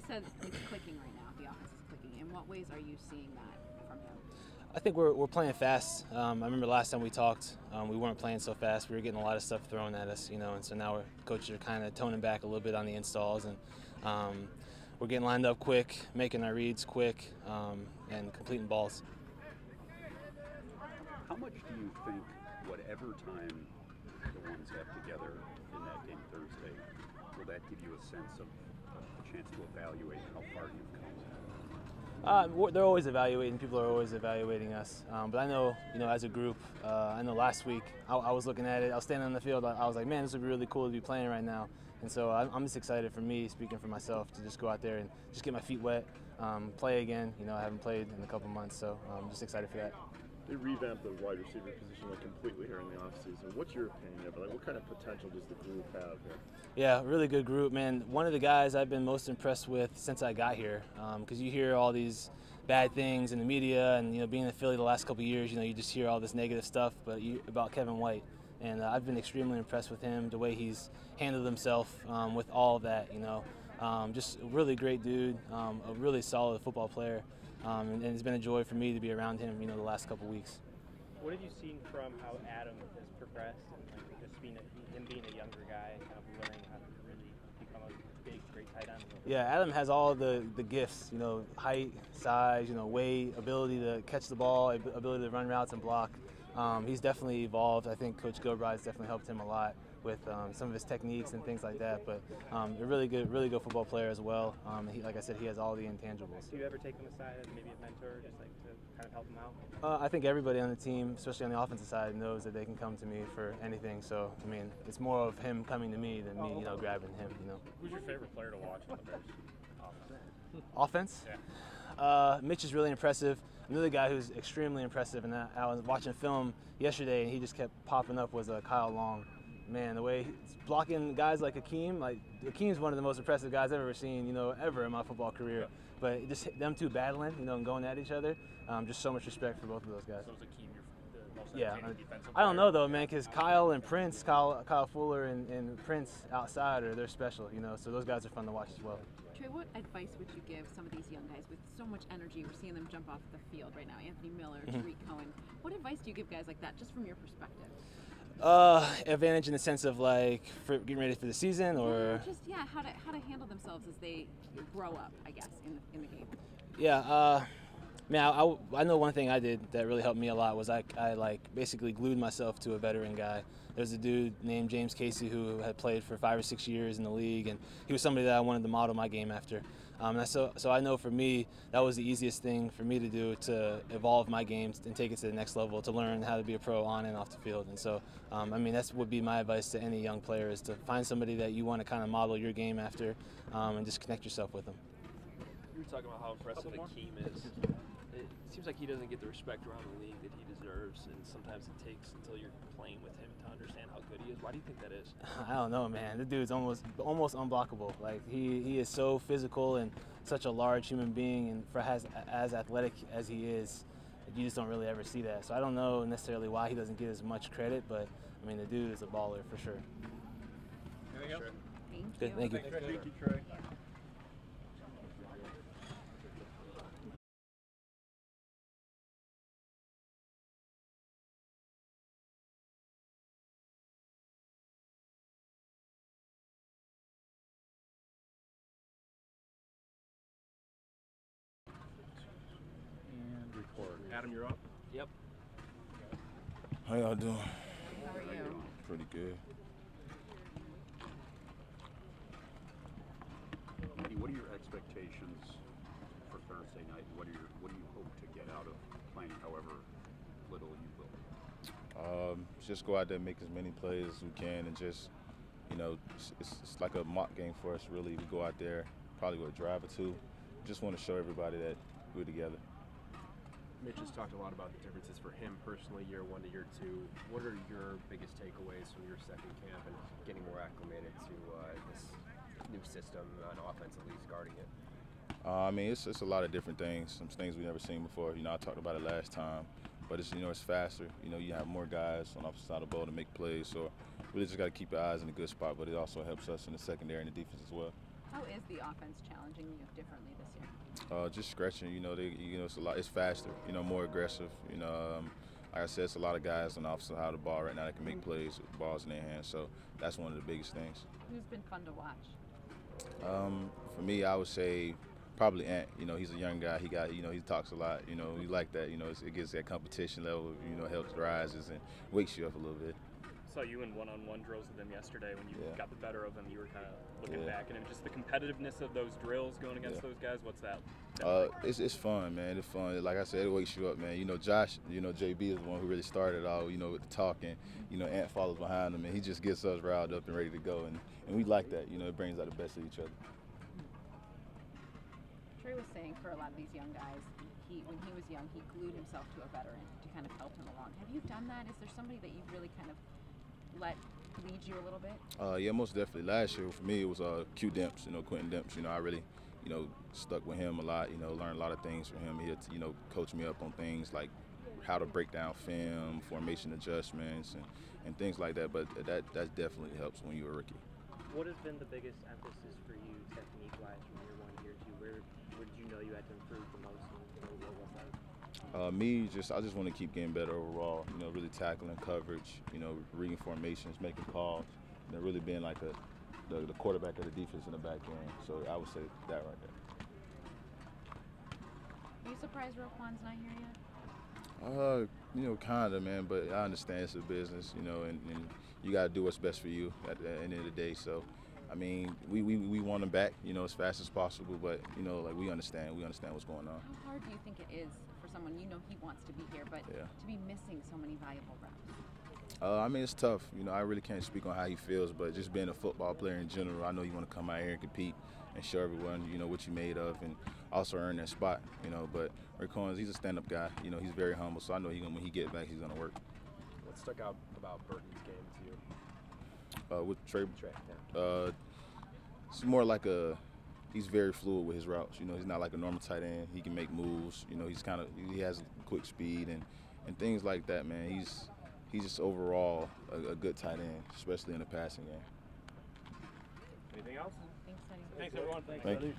said it's clicking right now. The offense is clicking. In what ways are you seeing that from him? I think we're playing fast. I remember last time we talked, we weren't playing so fast. We were getting a lot of stuff thrown at us, and so now coaches are kind of toning back a little bit on the installs, and we're getting lined up quick, making our reads quick, and completing balls. How much do you think whatever time the ones have together in that game Thursday, will that give you a sense of a chance to evaluate how far you've come? They're always evaluating. People are always evaluating us. But I know, as a group, I know last week I was looking at it. I was standing on the field. I was like, man, this would be really cool to be playing right now. And so I'm just excited for me, speaking for myself, to just go out there and just get my feet wet, play again. I haven't played in a couple months, so I'm just excited for that. They revamped the wide receiver position completely here in the offseason. What's your opinion of it? What kind of potential does the group have here? Yeah, really good group, man. One of the guys I've been most impressed with since I got here, because you hear all these bad things in the media, and being in Philly the last couple of years, you just hear all this negative stuff, about Kevin White, and I've been extremely impressed with him, the way he's handled himself with all of that. Just a really great dude, a really solid football player. And it's been a joy for me to be around him, the last couple weeks. What have you seen from how Adam has progressed, and just him being a younger guy, kind of learning how to really become a big, great tight end? Yeah, Adam has all the gifts, height, size, weight, ability to catch the ball, ability to run routes and block. He's definitely evolved. I think Coach Gilbride's definitely helped him a lot with some of his techniques and things like that. But a really good football player as well. Like I said, he has all the intangibles. Do you ever take him aside as maybe a mentor, just like to kind of help him out? I think everybody on the team, especially on the offensive side, knows that they can come to me for anything. So it's more of him coming to me than me, grabbing him. Who's your favorite player to watch on the Bears offense? Yeah. Mitch is really impressive. Another guy who's extremely impressive, and I was watching film yesterday, and he just kept popping up, was Kyle Long. Man, the way he's blocking guys like Akeem, Akeem's one of the most impressive guys I've ever seen, ever in my football career. Yeah. But just them two battling, and going at each other, just so much respect for both of those guys. So is Akeem the most Yeah, entertaining defensive I don't player? know though, man, because Kyle and Prince, Kyle Fuller and Prince outside they're special, so those guys are fun to watch as well. Trey, what advice would you give some of these young guys with so much energy? We're seeing them jump off the field right now. Anthony Miller, Tariq Cohen. What advice do you give guys like that, just from your perspective? Advantage in the sense of for getting ready for the season, or how to handle themselves as they grow up, I guess, in the game. Yeah, man, I know one thing I did that really helped me a lot was I basically glued myself to a veteran guy. There's a dude named James Casey who had played for 5 or 6 years in the league, and he was somebody that I wanted to model my game after. So I know for me, that was the easiest thing for me to do to evolve my game and take it to the next level, to learn how to be a pro on and off the field. And so, that would be my advice to any young player, is to find somebody that you want to kind of model your game after, and just connect yourself with them. You were talking about how impressive Akeem is. It seems like he doesn't get the respect around the league that he deserves, and sometimes it takes until you're playing with him to understand how good he is. Why do you think that is? I don't know, man. The dude's almost unblockable. He is so physical and such a large human being, and for as athletic as he is, you just don't really ever see that. So I don't know necessarily why he doesn't get as much credit, but the dude is a baller for sure. Anything else? Good, thank you. Thank you, Trey. And record. Adam, you're up. Yep. How y'all doing? How are you? Pretty good. Andy, what are your expectations for Thursday night? What do you hope to get out of playing however little you will? Just go out there and make as many plays as we can, and just, it's like a mock game for us, really. We go out there, probably with a drive or two. Just want to show everybody that we're together. Mitch has talked a lot about the differences for him personally, year 1 to year 2. What are your biggest takeaways from your second camp and getting more acclimated to this new system on offense, at least guarding it? It's a lot of different things. Some things we've never seen before. I talked about it last time, but it's it's faster. You have more guys on the opposite side of the ball to make plays. So really just got to keep your eyes in a good spot, but it also helps us in the secondary and the defense as well. How is the offense challenging you differently this year? Just stretching. It's a lot. It's faster. More aggressive. Like I said, it's a lot of guys on the opposite side of the ball right now that can make plays with balls in their hands. So that's one of the biggest things. Who's been fun to watch? For me, I would say probably Ant. He's a young guy. He talks a lot. We like that. It gets that competition level. Helps rises and wakes you up a little bit. Saw you in one-on-one drills with him yesterday. When you got the better of him, you were kind of looking back, and just the competitiveness of those drills going against those guys. What's that? It's fun, man. It's fun. Like I said, it wakes you up, man. Josh, JB is the one who really started it all, with the talking. Ant follows behind him, and he just gets us riled up and ready to go. And we like that. It brings out the best of each other. Trey was saying for a lot of these young guys, when he was young, he glued himself to a veteran to kind of help him along. Have you done that? Is there somebody that you've really kind of let lead you a little bit? Yeah, most definitely. Last year for me it was Q Demps, Quentin Demps. I really, stuck with him a lot. Learned a lot of things from him. He had to, coach me up on things like how to break down film, formation adjustments, and things like that. But that definitely helps when you're a rookie. What has been the biggest emphasis for you technique-wise from year 1 to year 2? Where did you know you had to improve the most, and what was that? I just want to keep getting better overall. Really tackling coverage. Reading formations, making calls, and really being like the quarterback of the defense in the back end. So I would say that right there. Are you surprised Roquan's not here yet? Kind of, man, but I understand it's a business, and you got to do what's best for you at the end of the day. So, I mean, we want him back, as fast as possible, but, we understand what's going on. How hard do you think it is for someone, he wants to be here, but to be missing so many valuable reps? I mean, it's tough. I really can't speak on how he feels, but just being a football player in general, I know you want to come out here and compete and show everyone, what you're made of, and also earn that spot, But Roquan, he's a stand-up guy. He's very humble, so I know when he gets back, he's going to work. What stuck out about Burton's game to you? With Trey, yeah. It's more like he's very fluid with his routes. He's not like a normal tight end. He can make moves. He has quick speed and things like that, man. He's just overall a good tight end, especially in the passing game. Anything else? Thanks, Sonny. Thanks, everyone. Thank you.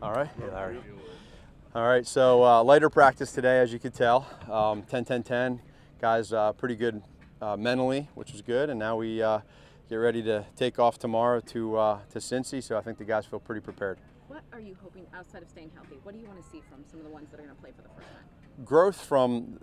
All right, hey Larry. All right, so lighter practice today, as you could tell. 10-10-10, guys pretty good mentally, which was good, and now we get ready to take off tomorrow to Cincy, so I think the guys feel pretty prepared. What are you hoping, outside of staying healthy, what do you want to see from some of the ones that are going to play for the first time? growth from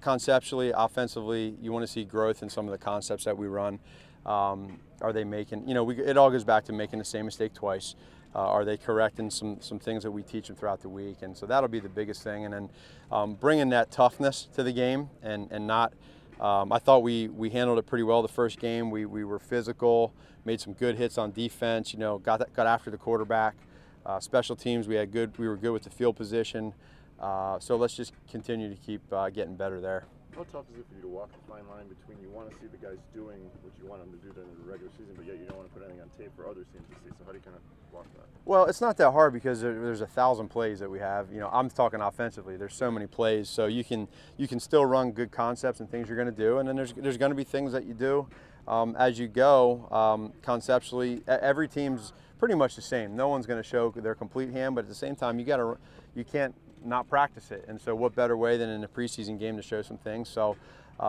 conceptually, offensively. You want to see growth in some of the concepts that we run. Are they making, it all goes back to making the same mistake twice. Are they correcting some things that we teach them throughout the week? And so that'll be the biggest thing. And then bringing that toughness to the game and not, I thought we handled it pretty well the first game. We were physical, made some good hits on defense, got after the quarterback. Special teams, we were good with the field position. So let's just continue to keep getting better there. How tough is it for you to walk the fine line between you want to see the guys doing what you want them to do during the regular season, but yet you don't want to put anything on tape for other teams to see? So how do you kind of walk that? Well, it's not that hard because there's 1,000 plays that we have. I'm talking offensively. There's so many plays, so you can still run good concepts and things you're going to do, and then there's going to be things that you do as you go. Conceptually, every team's pretty much the same. No one's going to show their complete hand, but at the same time, you can't not practice it. And so what better way than in a preseason game to show some things. So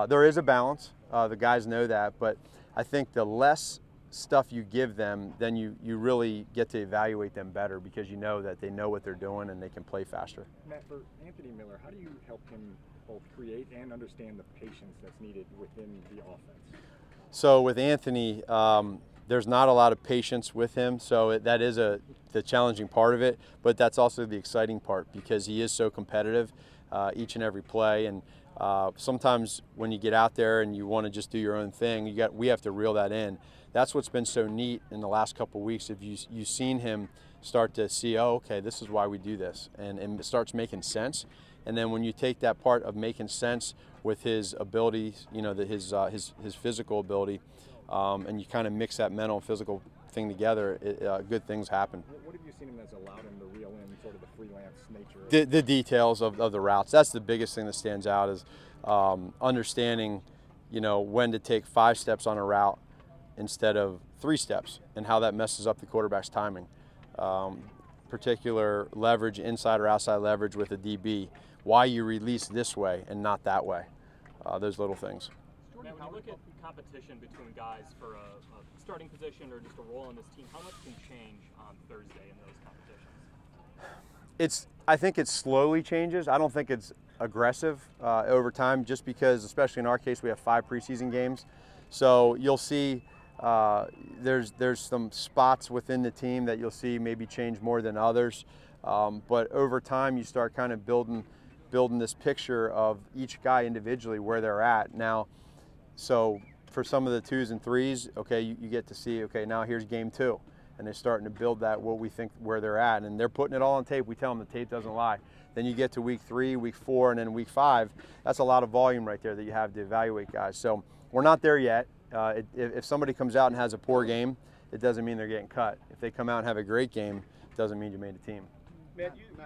there is a balance. The guys know that, but I think the less stuff you give them, then you really get to evaluate them better because you know that they know what they're doing and they can play faster. Matt, for Anthony Miller, how do you help him both create and understand the patience that's needed within the offense? So with Anthony, there's not a lot of patience with him, so that is the challenging part of it, but that's also the exciting part because he is so competitive each and every play. And sometimes when you get out there and you want to just do your own thing, we have to reel that in. That's what's been so neat in the last couple of weeks. If you've seen him start to see, oh, okay, this is why we do this, and it starts making sense. And then when you take that part of making sense with his ability, his physical ability, and you kind of mix that mental and physical thing together, good things happen. What have you seen him that's allowed him to reel in sort of the freelance nature? The details of the routes. That's the biggest thing that stands out is understanding, when to take 5 steps on a route instead of 3 steps and how that messes up the quarterback's timing. Particular leverage, inside or outside leverage with a DB. Why you release this way and not that way. Those little things. Now, when you look at competition between guys for a starting position or just a role on this team, how much can change on Thursday in those competitions? I think it slowly changes. I don't think it's aggressive over time just because, especially in our case, we have 5 preseason games. So you'll see there's some spots within the team that you'll see maybe change more than others. But over time, you start kind of building this picture of each guy individually where they're at. Now, so for some of the 2s and 3s, okay, you get to see, okay, now here's game 2. And they're starting to build that, what we think, where they're at. And they're putting it all on tape. We tell them the tape doesn't lie. Then you get to week 3, week 4, and then week 5. That's a lot of volume right there that you have to evaluate guys. So we're not there yet. If somebody comes out and has a poor game, it doesn't mean they're getting cut. If they come out and have a great game, it doesn't mean you made the team. Matt, Jordan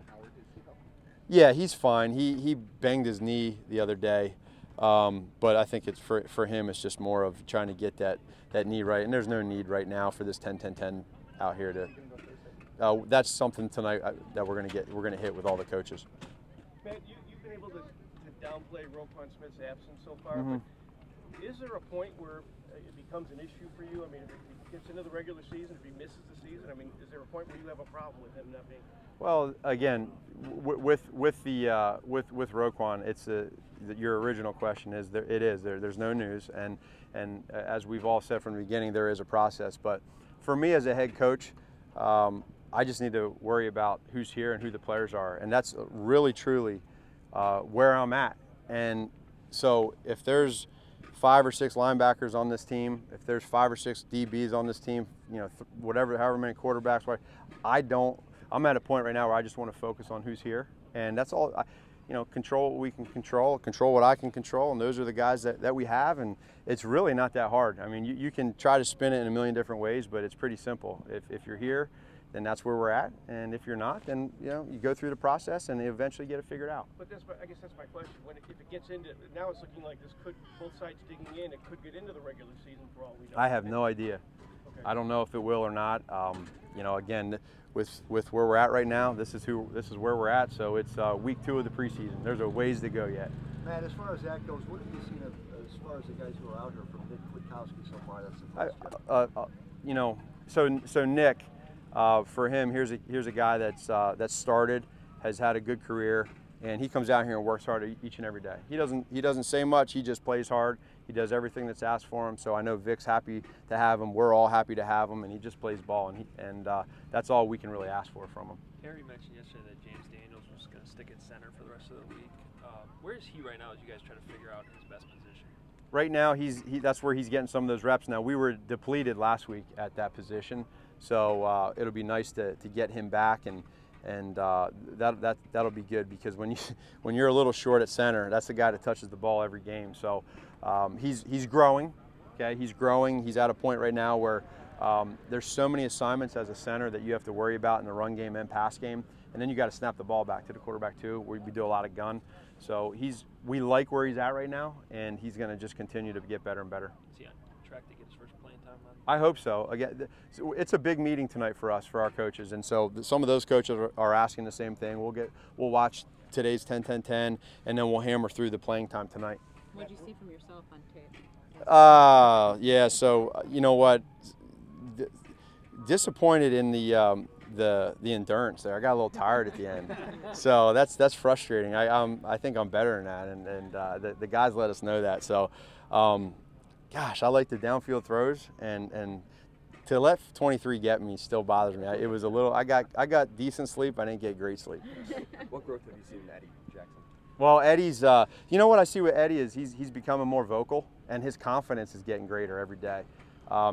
Howard, is he helping? Yeah, he's fine. He banged his knee the other day. But I think it's for him, it's just more of trying to get that knee right. And there's no need right now for this 10-10-10 out here to. That's something tonight that we're gonna hit with all the coaches. Matt, you've been able to downplay Roquan Smith's absence so far. Mm-hmm. But is there a point where it becomes an issue for you? I mean, if he gets into the regular season, if he misses the season, I mean, is there a point where you have a problem with him not being? Well, again, with Roquan, it's your original question is there's no news, and as we've all said from the beginning, there is a process. But for me as a head coach, I just need to worry about who's here and who the players are, and that's really truly where I'm at. And so if there's 5 or 6 linebackers on this team, if there's 5 or 6 DBs on this team, however many quarterbacks, I'm at a point right now where I just want to focus on who's here, and that's all. Control what we can control what I can control, and those are the guys that we have, and it's really not that hard. I mean, you can try to spin it in a million different ways, but it's pretty simple. If you're here, then that's where we're at, and if you're not, then you go through the process and eventually get it figured out. But I guess that's my question. If it gets into, now it's looking like this could, both sides digging in, it could get into the regular season for all we know. I have no idea. Okay. I don't know if it will or not. Again, with where we're at right now, this is where we're at. So it's week 2 of the preseason. There's a ways to go yet. Matt, as far as that goes, what have you seen as far as the guys who are out here from Nick Kwiatkowski so far? That's the first so Nick, for him, here's a guy that's started, has had a good career, and he comes out here and works hard each and every day. He doesn't say much. He just plays hard. He does everything that's asked for him. So I know Vic's happy to have him. We're all happy to have him, and he just plays ball, and that's all we can really ask for from him. Harry mentioned yesterday that James Daniels was going to stick at center for the rest of the week. Where is he right now as you guys try to figure out his best position? Right now, that's where he's getting some of those reps. Now, we were depleted last week at that position, so it'll be nice to get him back, and that'll be good, because when you're a little short at center, that's the guy that touches the ball every game. So he's growing. Okay, he's growing. He's at a point right now where there's so many assignments as a center that you have to worry about in the run game and pass game, and then you got to snap the ball back to the quarterback too. We do a lot of gun. So we like where he's at right now, and he's going to just continue to get better and better. Is he on track to get his first playing time? I hope so. Again, it's a big meeting tonight for us, for our coaches, and so some of those coaches are asking the same thing. We'll watch today's 10-10-10, and then we'll hammer through the playing time tonight. What did you see from yourself on tape? Yeah. So you know what? Disappointed in the endurance there. I got a little tired at the end, so that's frustrating. I think I'm better than that, and the guys let us know that. So, gosh, I like the downfield throws, and to let 23 get me still bothers me. It was a little. I got decent sleep. I didn't get great sleep. What growth have you seen in Eddie Jackson? Well, Eddie's. You know what I see with Eddie is he's becoming more vocal, and his confidence is getting greater every day.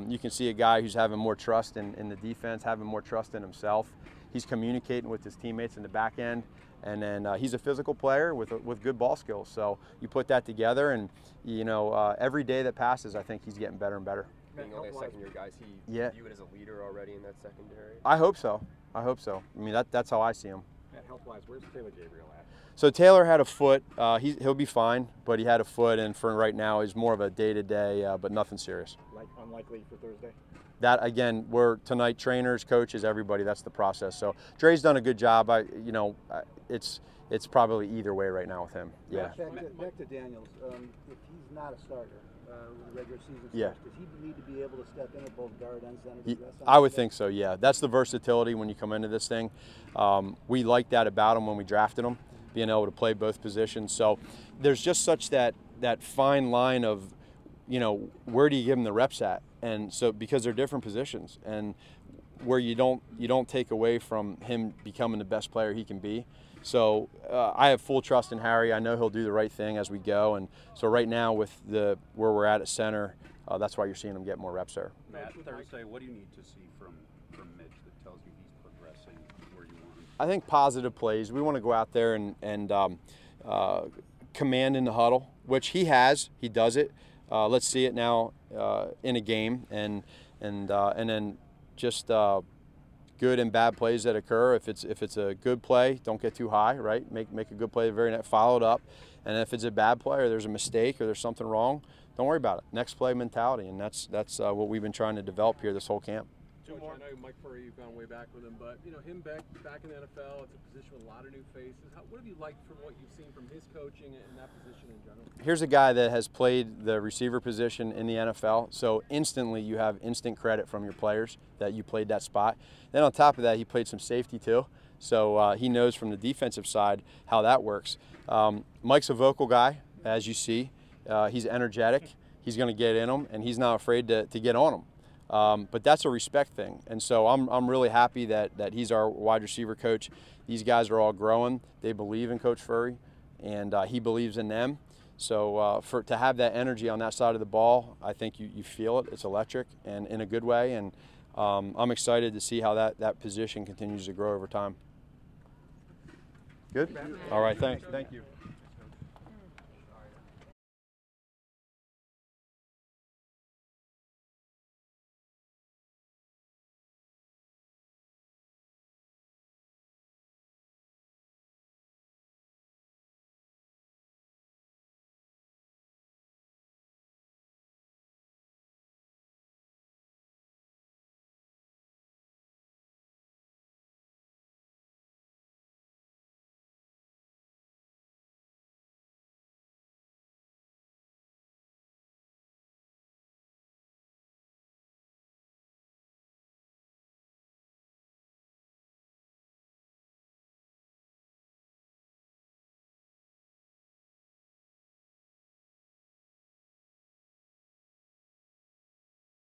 You can see a guy who's having more trust in the defense, having more trust in himself. He's communicating with his teammates in the back end, and then he's a physical player with good ball skills. So you put that together, and you know, every day that passes, I think he's getting better and better. Being only a second-year guy, is he viewed as a leader already in that secondary? I hope so. I hope so. I mean, that's how I see him. Matt, health-wise, where's Taylor Gabriel at? So Taylor had a foot. He'll be fine, but he had a foot, and for right now, he's more of a day-to-day, but nothing serious. Like unlikely for Thursday? That, again, we're tonight trainers, coaches, everybody. That's the process. So Dre's done a good job. It's probably either way right now with him. Yeah. Back to Daniels. If he's not a starter when the regular season starts, yeah, does he need to be able to step in at both guard and center? I would think so. Yeah, that's the versatility when you come into this thing. We liked that about him when we drafted him, being able to play both positions. So there's just such that fine line of, you know, where do you give him the reps at? And so because they're different positions, and where you don't take away from him becoming the best player he can be. So I have full trust in Harry. I know he'll do the right thing as we go. And so right now with where we're at center, that's why you're seeing him get more reps there. Matt, Thursday, what do you need to see from Mitch that tells you he's progressing where you want him? I think positive plays. We want to go out there and command in the huddle, which he has. He does it. Let's see it now in a game, and then just good and bad plays that occur. If it's a good play, don't get too high, right? Make a good play the very next, follow it up. And if it's a bad play or there's a mistake or there's something wrong, don't worry about it. Next play mentality, and that's what we've been trying to develop here this whole camp. Coach, I know Mike Furry, you've gone way back with him, but you know him back in the NFL. It's a position with a lot of new faces. What have you liked from what you've seen from his coaching and that position in general? Here's a guy that has played the receiver position in the NFL, so instantly you have instant credit from your players that you played that spot. Then on top of that, he played some safety too, so he knows from the defensive side how that works. Mike's a vocal guy, as you see. He's energetic. He's going to get in him, and he's not afraid to get on him. But that's a respect thing, and so I'm really happy that he's our wide receiver coach. These guys are all growing. They believe in Coach Furry, and he believes in them. So to have that energy on that side of the ball, I think you feel it. It's electric, and in a good way. And I'm excited to see how that position continues to grow over time. Good. All right. Thank you.